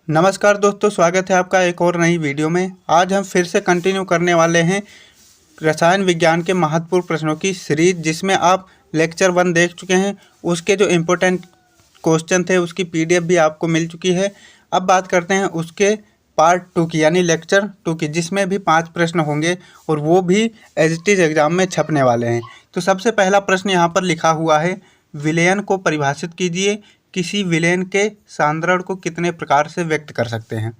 नमस्कार दोस्तों, स्वागत है आपका एक और नई वीडियो में। आज हम फिर से कंटिन्यू करने वाले हैं रसायन विज्ञान के महत्वपूर्ण प्रश्नों की सीरीज, जिसमें आप लेक्चर 1 देख चुके हैं। उसके जो इम्पोर्टेंट क्वेश्चन थे उसकी पीडीएफ भी आपको मिल चुकी है। अब बात करते हैं उसके पार्ट 2 की, यानी लेक्चर 2 की, जिसमें भी 5 प्रश्न होंगे और वो भी एज इट इज़ एग्जाम में छपने वाले हैं। तो सबसे पहला प्रश्न यहाँ पर लिखा हुआ है, विलयन को परिभाषित कीजिए। किसी विलयन के सांद्रण को कितने प्रकार से व्यक्त कर सकते हैं,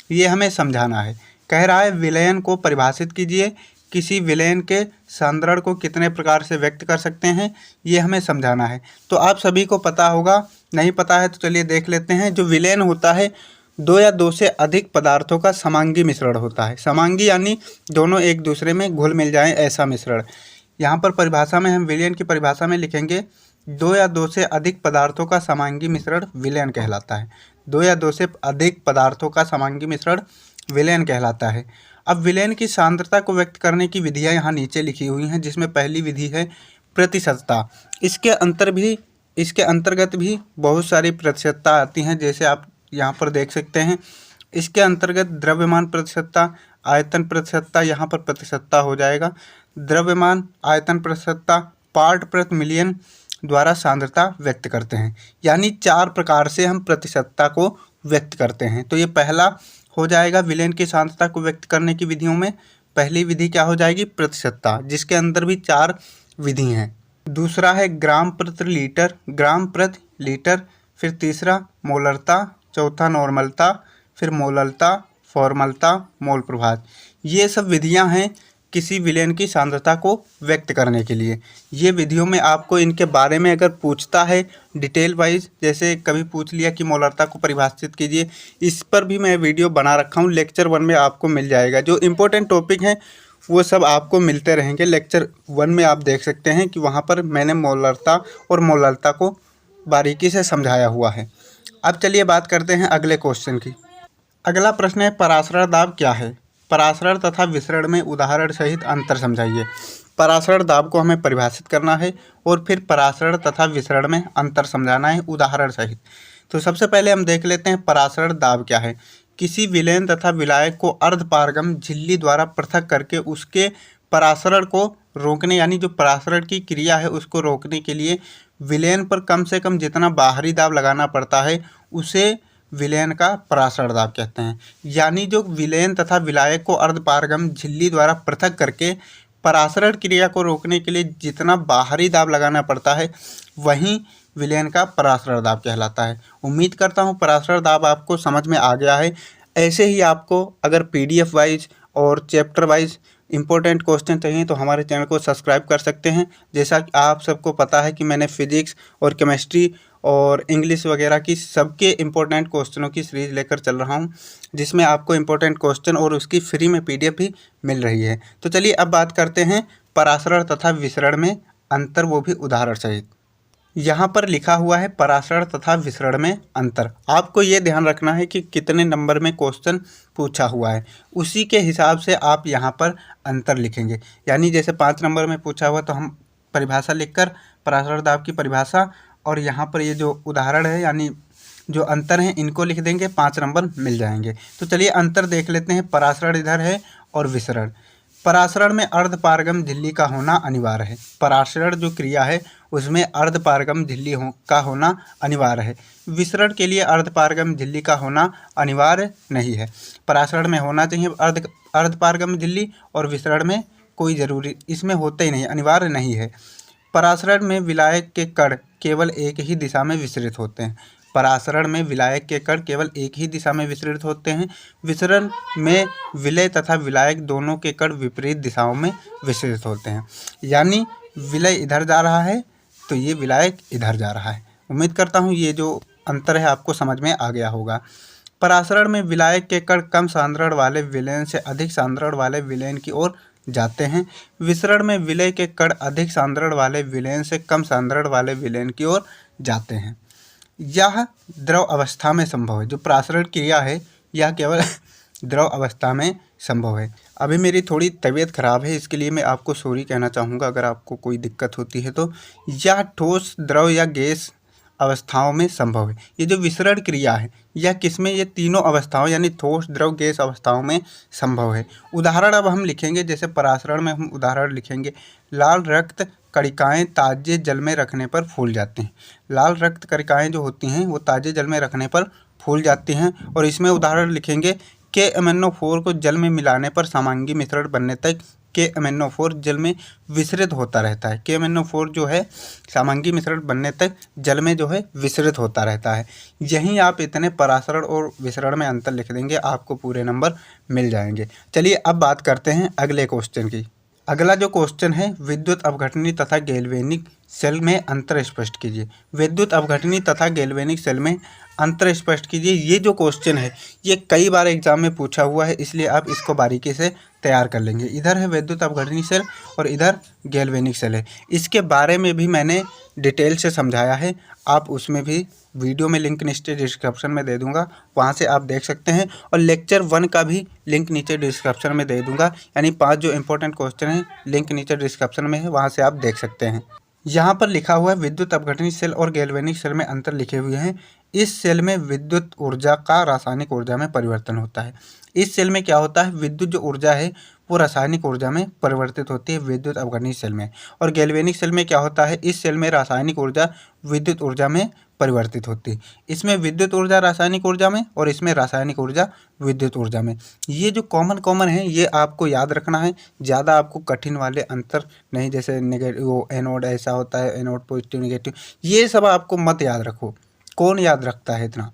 ये हमें समझाना है। कह रहा है विलयन को परिभाषित कीजिए, किसी विलयन के सांद्रण को कितने प्रकार से व्यक्त कर सकते हैं, ये हमें समझाना है। तो आप सभी को पता होगा, नहीं पता है तो चलिए देख लेते हैं। जो विलयन होता है, 2 या 2 से अधिक पदार्थों का समांगी मिश्रण होता है। समांगी यानी दोनों एक दूसरे में घुल मिल जाएं, ऐसा मिश्रण। यहाँ पर परिभाषा में हम विलयन की परिभाषा में लिखेंगे, 2 या 2 से अधिक पदार्थों का समांगी मिश्रण विलयन कहलाता है। 2 या 2 से अधिक पदार्थों का समांगी मिश्रण विलयन कहलाता है। अब विलयन की सांद्रता को व्यक्त करने की विधियाँ यहाँ नीचे लिखी हुई हैं, जिसमें पहली विधि है प्रतिशतता। इसके अंतर्गत भी बहुत सारी प्रतिशतता आती हैं, जैसे आप यहाँ पर देख सकते हैं। इसके अंतर्गत द्रव्यमान प्रतिशतता, आयतन प्रतिशतता, यहाँ पर प्रतिशतता हो जाएगा। द्रव्यमान, आयतन प्रतिशतता, पार्ट प्रति मिलियन द्वारा सांद्रता व्यक्त करते हैं। यानी 4 प्रकार से हम प्रतिशतता को व्यक्त करते हैं। तो ये पहला हो जाएगा विलयन की सांद्रता को व्यक्त करने की विधियों में। पहली विधि क्या हो जाएगी? प्रतिशतता, जिसके अंदर भी 4 विधि हैं। दूसरा है ग्राम प्रति लीटर, फिर तीसरा मोलरता, चौथा नॉर्मलता, फिर मोललता, फॉर्मलता, मोल प्रभाज। ये सब विधियां हैं किसी विलयन की सांद्रता को व्यक्त करने के लिए। ये विधियों में आपको इनके बारे में अगर पूछता है डिटेल वाइज, जैसे कभी पूछ लिया कि मोलरता को परिभाषित कीजिए, इस पर भी मैं वीडियो बना रखा हूँ, लेक्चर 1 में आपको मिल जाएगा। जो इम्पोर्टेंट टॉपिक हैं वो सब आपको मिलते रहेंगे। लेक्चर 1 में आप देख सकते हैं कि वहाँ पर मैंने मोलरता और मोललता को बारीकी से समझाया हुआ है। अब चलिए बात करते हैं अगले क्वेश्चन की। अगला प्रश्न है, परासरण दाब क्या है? परासरण तथा विसरण में उदाहरण सहित अंतर समझाइए। परासरण दाब को हमें परिभाषित करना है और फिर परासरण तथा विसरण में अंतर समझाना है उदाहरण सहित। तो सबसे पहले हम देख लेते हैं परासरण दाब क्या है। किसी विलयन तथा विलायक को अर्धपारगम झिल्ली द्वारा पृथक करके उसके परासरण को रोकने, यानी जो परासरण की क्रिया है उसको रोकने के लिए विलयन पर कम से कम जितना बाहरी दाब लगाना पड़ता है, उसे विलयन का परासरण दाब कहते हैं। यानी जो विलयन तथा विलायक को अर्धपारगम झिल्ली द्वारा पृथक करके परासरण क्रिया को रोकने के लिए जितना बाहरी दाब लगाना पड़ता है, वहीं विलयन का परासरण दाब कहलाता है। उम्मीद करता हूँ परासरण दाब आपको समझ में आ गया है। ऐसे ही आपको अगर पीडीएफ वाइज और चैप्टर वाइज इंपॉर्टेंट क्वेश्चन चाहिए तो हमारे चैनल को सब्सक्राइब कर सकते हैं। जैसा कि आप सबको पता है कि मैंने फिजिक्स और केमिस्ट्री और इंग्लिश वगैरह की सबके इम्पोर्टेंट क्वेश्चनों की सीरीज़ लेकर चल रहा हूं, जिसमें आपको इम्पोर्टेंट क्वेश्चन और उसकी फ्री में पीडीएफ भी मिल रही है। तो चलिए अब बात करते हैं परासरण तथा विसरण में अंतर, वो भी उदाहरण सहित। यहाँ पर लिखा हुआ है परासरण तथा विसरण में अंतर। आपको ये ध्यान रखना है कि कितने नंबर में क्वेश्चन पूछा हुआ है, उसी के हिसाब से आप यहाँ पर अंतर लिखेंगे। यानी जैसे 5 नंबर में पूछा हुआ तो हम परिभाषा लिखकर परासरण दाब की परिभाषा और यहाँ पर ये जो उदाहरण है यानी जो अंतर हैं इनको लिख देंगे, 5 नंबर मिल जाएंगे। तो चलिए अंतर देख लेते हैं। परासरण इधर है और विसरण। परासरण में अर्धपारगम झिल्ली का होना अनिवार्य है। परासरण जो क्रिया है उसमें अर्धपारगम झिल्ली का होना अनिवार्य है। विसरण के लिए अर्धपारगम झिल्ली का होना अनिवार्य नहीं है। परासरण में होना चाहिए अर्धपारगम झिल्ली और विसरण में कोई ज़रूरी इसमें होता ही नहीं, अनिवार्य नहीं है। परासरण में विलायक के कण केवल एक ही दिशा में विसरित होते हैं। परासरण में विलायक के कण केवल एक ही दिशा में विसरित होते हैं। विसरण में विलय तथा विलायक दोनों के कण विपरीत दिशाओं में विसरित होते हैं। यानी विलय इधर जा रहा है तो ये विलायक इधर जा रहा है। उम्मीद करता हूँ ये जो अंतर है आपको समझ में आ गया होगा। परासरण में विलायक के कण कम सांद्रण वाले विलयन से अधिक सांद्रण वाले विलयन की ओर जाते हैं। विसरण में विलय के कण अधिक सांद्रण वाले विलयन से कम सांद्रण वाले विलयन की ओर जाते हैं। यह द्रव अवस्था में संभव है। जो परासरण क्रिया है यह केवल द्रव अवस्था में संभव है। अभी मेरी थोड़ी तबीयत ख़राब है, इसके लिए मैं आपको सॉरी कहना चाहूँगा अगर आपको कोई दिक्कत होती है तो। यह ठोस, द्रव या गैस अवस्थाओं में संभव है। ये जो विसरण क्रिया है यह किसमें, ये तीनों अवस्थाओं यानी ठोस, द्रव, गैस अवस्थाओं में संभव है। उदाहरण अब हम लिखेंगे, जैसे परासरण में हम उदाहरण लिखेंगे, लाल रक्त कणिकाएं ताजे जल में रखने पर फूल जाते हैं। लाल रक्त कणिकाएं जो होती हैं वो ताजे जल में रखने पर फूल जाती हैं। और इसमें उदाहरण लिखेंगे, KMnO4 को जल में मिलाने पर समांगी मिश्रण बनने तक KMnO4 जल में विसरित होता रहता है। KMnO4 जो है समांगी मिश्रण बनने तक जल में जो है विसरित होता रहता है। यहीं आप इतने परासरण और विसरण में अंतर लिख देंगे, आपको पूरे नंबर मिल जाएंगे। चलिए अब बात करते हैं अगले क्वेश्चन की। अगला जो क्वेश्चन है, विद्युत अपघटनी तथा गैल्वेनिक सेल में अंतर स्पष्ट कीजिए। विद्युत अपघटनी तथा गैल्वेनिक सेल में अंतर स्पष्ट कीजिए। ये जो क्वेश्चन है ये कई बार एग्जाम में पूछा हुआ है, इसलिए आप इसको बारीकी से तैयार कर लेंगे। इधर है विद्युत अपघटनी सेल और इधर गैल्वेनिक सेल है। इसके बारे में भी मैंने डिटेल से समझाया है, आप उसमें भी वीडियो में लिंक नीचे डिस्क्रिप्शन में दे दूंगा, वहाँ से आप देख सकते हैं। और लेक्चर 1 का भी लिंक नीचे डिस्क्रिप्शन में दे दूंगा, यानी 5 जो इंपॉर्टेंट क्वेश्चन हैं लिंक नीचे डिस्क्रिप्शन में है, वहाँ से आप देख सकते हैं। यहाँ पर लिखा हुआ है विद्युत अपघटनी सेल और गैल्वेनिक सेल में अंतर लिखे हुए हैं। इस सेल में विद्युत ऊर्जा का रासायनिक ऊर्जा में परिवर्तन होता है। इस सेल में क्या होता है, विद्युत जो ऊर्जा है वो रासायनिक ऊर्जा में परिवर्तित होती है विद्युत अपघटनी सेल में। और गैल्वेनिक सेल में क्या होता है, इस सेल में रासायनिक ऊर्जा विद्युत ऊर्जा में परिवर्तित होती है। इसमें विद्युत ऊर्जा रासायनिक ऊर्जा में और इसमें रासायनिक ऊर्जा विद्युत ऊर्जा में। ये जो कॉमन है ये आपको याद रखना है, ज़्यादा आपको कठिन वाले अंतर नहीं, जैसे नेगेटिव वो एनोड ऐसा होता है, एनोड पॉजिटिव नेगेटिव, ये सब आपको मत याद रखो। कौन याद रखता है इतना?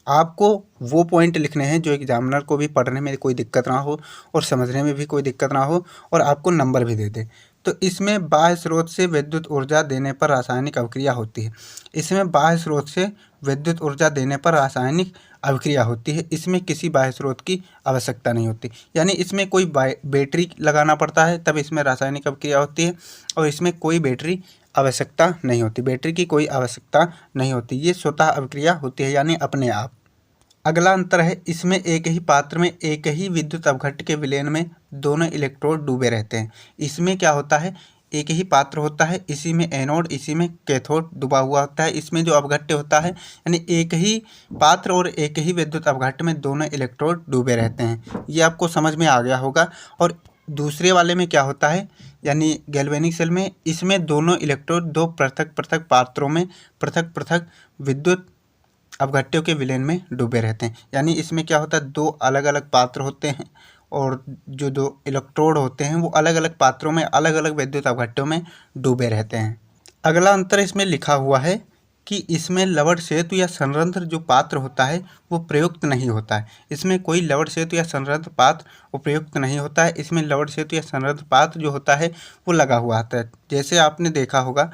आपको वो पॉइंट लिखने हैं जो एग्जामिनर को भी पढ़ने में कोई दिक्कत ना हो और समझने में भी कोई दिक्कत ना हो और आपको नंबर भी दे दे। तो इसमें बाह्य स्रोत से विद्युत ऊर्जा देने पर रासायनिक अभिक्रिया होती है। इसमें बाह्य स्रोत से विद्युत ऊर्जा देने पर रासायनिक अभिक्रिया होती है। इसमें किसी बाह्य स्रोत की आवश्यकता नहीं होती, यानी इसमें कोई बैटरी लगाना पड़ता है तब इसमें रासायनिक अभिक्रिया होती है, और इसमें कोई बैटरी आवश्यकता नहीं होती, बैटरी की कोई आवश्यकता नहीं होती। ये स्वतः अभिक्रिया होती है, यानी अपने आप। अगला अंतर है, इसमें एक ही पात्र में एक ही विद्युत अपघट्ट के विलयन में दोनों इलेक्ट्रोड डूबे रहते हैं। इसमें क्या होता है, एक ही पात्र होता है, इसी में एनोड इसी में कैथोड डूबा हुआ होता है। इसमें जो अपघट्य होता है, यानी एक ही पात्र और एक ही विद्युत अपघट्ट में दोनों इलेक्ट्रोड डूबे रहते हैं। ये आपको समझ में आ गया होगा। और दूसरे वाले में क्या होता है, यानी गैल्वेनिक सेल में, इसमें दोनों इलेक्ट्रोड दो पृथक पृथक पात्रों में पृथक पृथक विद्युत अपघट्यों के विलयन में डूबे रहते हैं। यानी इसमें क्या होता है, दो अलग अलग पात्र होते हैं और जो दो इलेक्ट्रोड होते हैं वो अलग अलग पात्रों में अलग अलग विद्युत अपघट्यों में डूबे रहते हैं। अगला अंतर इसमें लिखा हुआ है कि इसमें लवण सेतु या संरंध्र जो पात्र होता है वो प्रयुक्त नहीं होता है। इसमें कोई लवण सेतु या संरंध्र पात्र उपयुक्त नहीं होता है। इसमें लवण सेतु या संरंध्र पात्र जो होता है वो लगा हुआ आता है। जैसे आपने देखा होगा,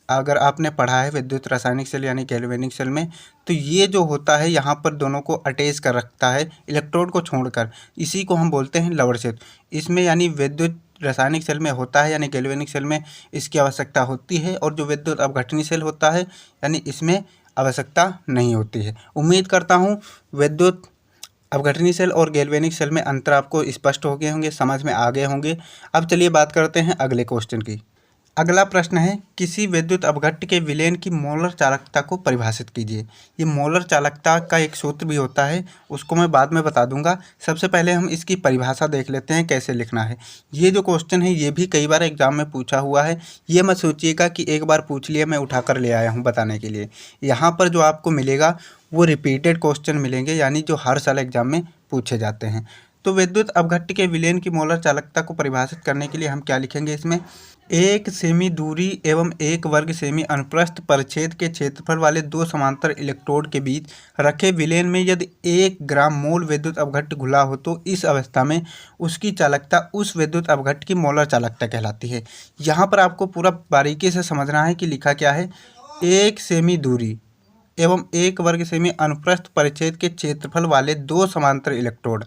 अगर आपने पढ़ा है विद्युत रासायनिक सेल यानी गैल्वेनिक सेल में, तो ये जो होता है यहाँ पर दोनों को अटैच कर रखता है इलेक्ट्रोड को छोड़कर, इसी को हम बोलते हैं लवण सेतु। इसमें यानी विद्युत रासायनिक सेल में होता है, यानी गैल्वेनिक सेल में इसकी आवश्यकता होती है, और जो विद्युत अपघटनी सेल होता है यानी इसमें आवश्यकता नहीं होती है। उम्मीद करता हूँ विद्युत अपघटनी सेल और गैल्वेनिक सेल में अंतर आपको स्पष्ट हो गए होंगे, समझ में आ गए होंगे। अब चलिए बात करते हैं अगले क्वेश्चन की। अगला प्रश्न है, किसी विद्युत अपघट्ट के विलयन की मोलर चालकता को परिभाषित कीजिए। ये मोलर चालकता का एक सूत्र भी होता है, उसको मैं बाद में बता दूंगा। सबसे पहले हम इसकी परिभाषा देख लेते हैं कैसे लिखना है। ये जो क्वेश्चन है ये भी कई बार एग्जाम में पूछा हुआ है। ये मत सोचिएगा कि एक बार पूछ लिया मैं उठा कर ले आया हूँ बताने के लिए। यहाँ पर जो आपको मिलेगा वो रिपीटेड क्वेश्चन मिलेंगे, यानी जो हर साल एग्जाम में पूछे जाते हैं। तो विद्युत अपघट्ट के विलयन की मोलर चालकता को परिभाषित करने के लिए हम क्या लिखेंगे, इसमें एक सेमी दूरी एवं एक वर्ग सेमी अनुप्रस्थ परिच्छेद के क्षेत्रफल वाले दो समांतर इलेक्ट्रोड के बीच रखे विलयन में यदि 1 ग्राम मोल विद्युत अपघट्ट घुला हो तो इस अवस्था में उसकी चालकता उस विद्युत अपघट्ट की मोलर चालकता कहलाती है। यहाँ पर आपको पूरा बारीकी से समझना है कि लिखा क्या है। 1 सेमी दूरी एवं 1 वर्ग सेमी अनुप्रस्थ परिच्छेद के क्षेत्रफल वाले दो समांतर इलेक्ट्रोड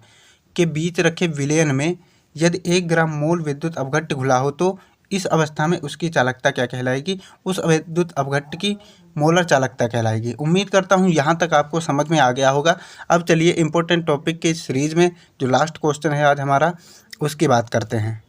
के बीच रखे विलयन में यदि 1 ग्राम मोल विद्युत अपघट्ट घुला हो तो इस अवस्था में उसकी चालकता क्या कहलाएगी, उस विद्युत अपघट्ट की मोलर चालकता कहलाएगी। उम्मीद करता हूँ यहाँ तक आपको समझ में आ गया होगा। अब चलिए इम्पोर्टेंट टॉपिक के सीरीज में जो लास्ट क्वेश्चन है आज हमारा, उसकी बात करते हैं।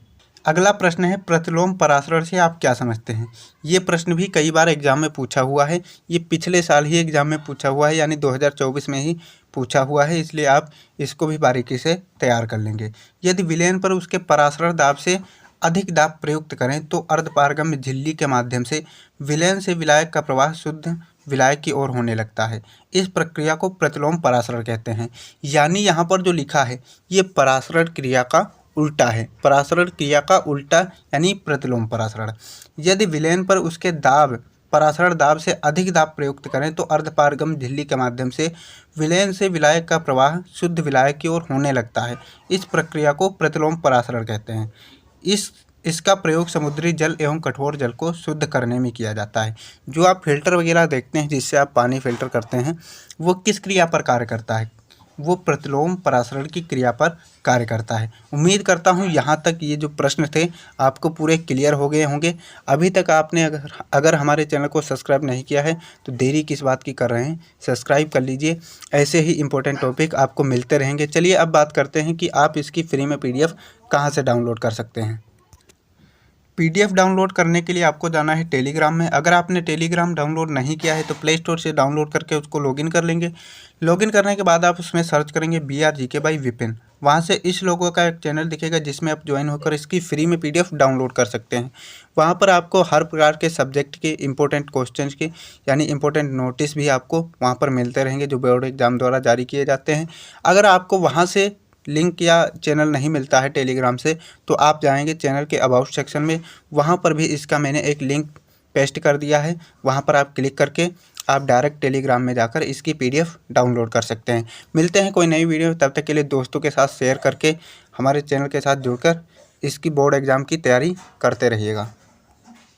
अगला प्रश्न है, प्रतिलोम परासरण से आप क्या समझते हैं। ये प्रश्न भी कई बार एग्जाम में पूछा हुआ है। ये पिछले साल ही एग्जाम में पूछा हुआ है, यानी 2024 में ही पूछा हुआ है, इसलिए आप इसको भी बारीकी से तैयार कर लेंगे। यदि विलयन पर उसके परासरण दाब से अधिक दाब प्रयुक्त करें तो अर्धपारगम्य झिल्ली के माध्यम से विलयन से विलायक का प्रवाह शुद्ध विलायक की ओर होने लगता है। इस प्रक्रिया को प्रतिलोम परासरण कहते हैं। यानी यहाँ पर जो लिखा है ये परासरण क्रिया का उल्टा है। परासरण क्रिया का उल्टा यानी प्रतिलोम परासरण। यदि विलयन पर उसके दाब परासरण दाब से अधिक दाब प्रयुक्त करें तो अर्धपारगम्य झिल्ली के माध्यम से विलयन से विलायक का प्रवाह शुद्ध विलायक की ओर होने लगता है। इस प्रक्रिया को प्रतिलोम परासरण कहते हैं। इसका प्रयोग समुद्री जल एवं कठोर जल को शुद्ध करने में किया जाता है। जो आप फिल्टर वगैरह देखते हैं जिससे आप पानी फिल्टर करते हैं, वो किस क्रिया पर कार्य करता है, वो प्रतिलोम परासरण की क्रिया पर कार्य करता है। उम्मीद करता हूँ यहाँ तक ये जो प्रश्न थे आपको पूरे क्लियर हो गए होंगे। अभी तक आपने अगर हमारे चैनल को सब्सक्राइब नहीं किया है तो देरी किस बात की कर रहे हैं, सब्सक्राइब कर लीजिए। ऐसे ही इंपॉर्टेंट टॉपिक आपको मिलते रहेंगे। चलिए अब बात करते हैं कि आप इसकी फ्री में PDF कहाँ से डाउनलोड कर सकते हैं। PDF डाउनलोड करने के लिए आपको जाना है टेलीग्राम में। अगर आपने टेलीग्राम डाउनलोड नहीं किया है तो प्ले स्टोर से डाउनलोड करके उसको लॉगिन कर लेंगे। लॉगिन करने के बाद आप उसमें सर्च करेंगे BRGK बाई विपिन। वहाँ से इस लोगों का एक चैनल दिखेगा जिसमें आप ज्वाइन होकर इसकी फ्री में PDF डाउनलोड कर सकते हैं। वहाँ पर आपको हर प्रकार के सब्जेक्ट के इंपॉर्टेंट क्वेश्चंस के यानी इंपॉर्टेंट नोटिस भी आपको वहाँ पर मिलते रहेंगे जो बोर्ड एग्जाम द्वारा जारी किए जाते हैं। अगर आपको वहाँ से लिंक या चैनल नहीं मिलता है टेलीग्राम से तो आप जाएंगे चैनल के अबाउट सेक्शन में, वहाँ पर भी इसका मैंने एक लिंक पेस्ट कर दिया है। वहाँ पर आप क्लिक करके आप डायरेक्ट टेलीग्राम में जाकर इसकी PDF डाउनलोड कर सकते हैं। मिलते हैं कोई नई वीडियो, तब तक के लिए दोस्तों के साथ शेयर करके हमारे चैनल के साथ जुड़कर इसकी बोर्ड एग्ज़ाम की तैयारी करते रहिएगा।